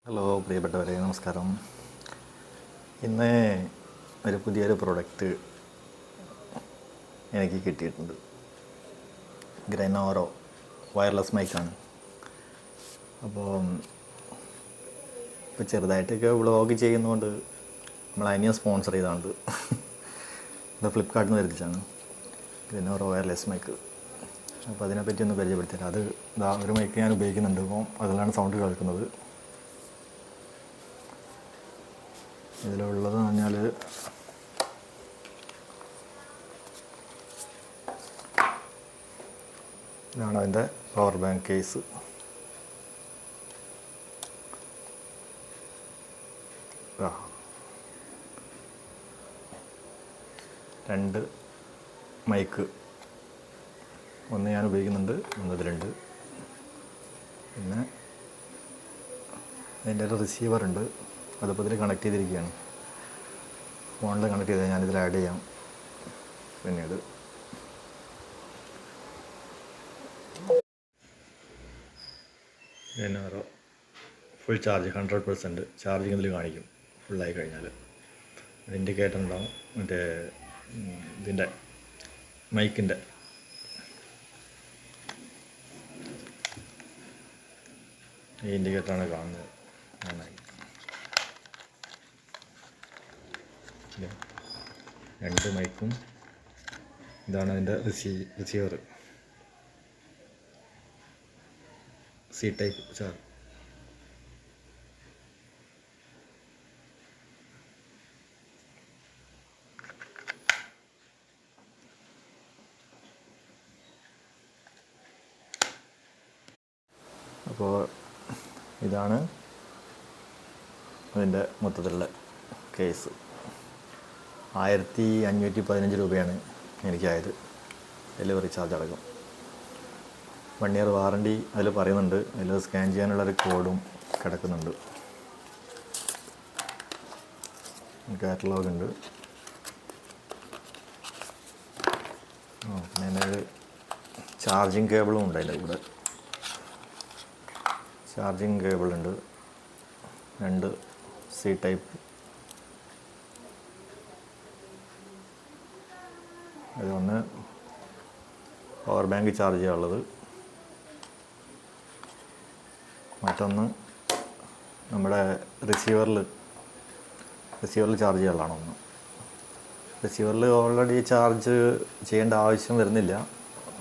Hello പ്രിയപ്പെട്ടവരെ, നമസ്കാരം. ഇന്ന് ഒരു പുതിയൊരു പ്രൊഡക്റ്റ് എനിക്ക് കിട്ടിയിട്ടുണ്ട്. ഗ്രനോറോ വയർലെസ് മൈക്കാണ്. അപ്പോൾ ചെറുതായിട്ടൊക്കെ വ്ളോഗ് ചെയ്യുന്നതുകൊണ്ട് നമ്മൾ അതിനെയും സ്പോൺസർ ചെയ്താണത്. ഇത് ഫ്ലിപ്കാർട്ടിൽ നിന്ന് വരുത്തിച്ചാണ് ഗ്രനോറോ വയർലെസ് മൈക്ക്. അപ്പോൾ അതിനെപ്പറ്റി ഒന്ന് പരിചയപ്പെടുത്തിയത്. അത് ഒരു മൈക്ക് ഞാൻ ഉപയോഗിക്കുന്നുണ്ട്. അപ്പോൾ അതിലാണ് സൗണ്ട് കേൾക്കുന്നത്. ഇതിലുള്ളതെന്ന് പറഞ്ഞാൽ ഇതാണ് അതിൻ്റെ പവർ ബാങ്ക് കേസ്. രണ്ട് മൈക്ക്, ഒന്ന് ഞാൻ ഉപയോഗിക്കുന്നുണ്ട്, ഒന്ന് ഇതിലുണ്ട്. പിന്നെ അതിൻ്റെ ഒരു റിസീവറുണ്ട്, അതിപ്പോൾ ഇതിൽ കണക്ട് ചെയ്തിരിക്കുകയാണ്. ഫോണിൽ കണക്ട് ചെയ്താൽ ഞാനിതിൽ ആഡ് ചെയ്യാം പിന്നീട്. ഗ്രനോറോ ഫുൾ ചാർജ് 100% ചാർജിങ് ഇതിൽ കാണിക്കും. ഫുള്ളായി കഴിഞ്ഞാൽ ഇൻഡിക്കേറ്റർ ഉണ്ടാവും. മറ്റേ ഇതിൻ്റെ മൈക്കിൻ്റെ ഈ ഇൻഡിക്കേറ്ററാണ് കാണുന്നത്. നന്നായി രണ്ട് മൈക്കും. ഇതാണ് അതിൻ്റെ റിസീവർ, സി ടൈപ്പ് ചാർജ്. അപ്പോൾ ഇതാണ് അതിൻ്റെ മൊത്തത്തിലുള്ള കേസ്. 1515 രൂപയാണ് എനിക്കായത്, ഡെലിവറി ചാർജ് അടക്കം. 1 ഇയർ വാറണ്ടി അതിൽ പറയുന്നുണ്ട്. അതിൽ സ്കാൻ ചെയ്യാനുള്ളൊരു കോഡും കിടക്കുന്നുണ്ട്. കാറ്റലോഗ് ഉണ്ട്. പിന്നെ ഒരു ചാർജിങ് കേബിളും ഉണ്ട് അതിൻ്റെ കൂടെ. ചാർജിങ് കേബിളുണ്ട്, 2 സി ടൈപ്പ്. അതൊന്ന് പവർ ബാങ്ക് ചാർജ് ചെയ്യാനുള്ളത്, മറ്റൊന്ന് നമ്മുടെ റിസീവറിൽ ചാർജ് ചെയ്യാനുള്ളതാണ്. ഒന്ന് റിസീവറിൽ ഓൾറെഡി ചാർജ് ചെയ്യേണ്ട ആവശ്യം വരുന്നില്ല.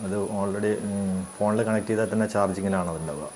അത് ഓൾറെഡി ഫോണിൽ കണക്ട് ചെയ്താൽ തന്നെ ചാർജിങ്ങിലാണ് അതുണ്ടാവുക.